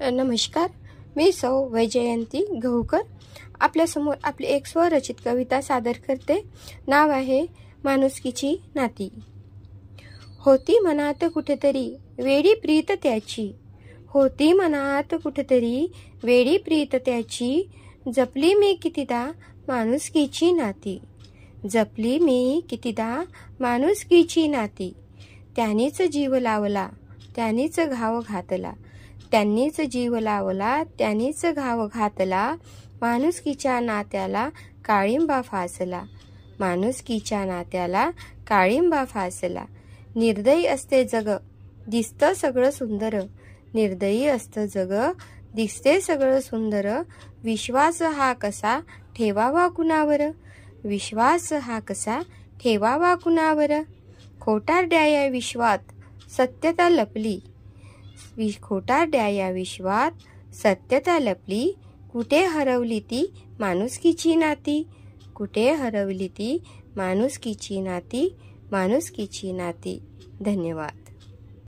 नमस्कार, मी सौ वैजयंती गहुकर आपल्यासमोर आपली एक स्वरचित कविता सादर करते। नाव आहे माणुसकीची नाती। होती मनात कुठेतरी वेडी प्रीत त्याची, होती मनात कुठेतरी वेडी प्रीत त्याची, जपली मी कितीदा माणुसकीची नाती, जपली मी कितीदा माणुसकीची नाती। त्यानेच जीव लावला त्यानेच घाव घातला, त्यांनीच जीव लावला त्यांनीच घाव घातला, माणुसकीच्या नात्याला काळिंबा फासला, माणुसकीच्या नात्याला काळिंबा फासला। निर्दयी असते जग दिसतं सगळं सुंदर, निर्दयी असतं जग दिसते सगळं सुंदर, विश्वास हा कसा ठेवावा कुणावर, विश्वास हा कसा ठेवावा कुणावर। खोटारड्या या विश्वात सत्यता लपली, खोटारड्या या विश्वात सत्यता लपली, कुठे हरवली ती माणुसकीची नाती, कुठे हरवली ती माणुसकीची नाती, माणुसकीची नाती। धन्यवाद।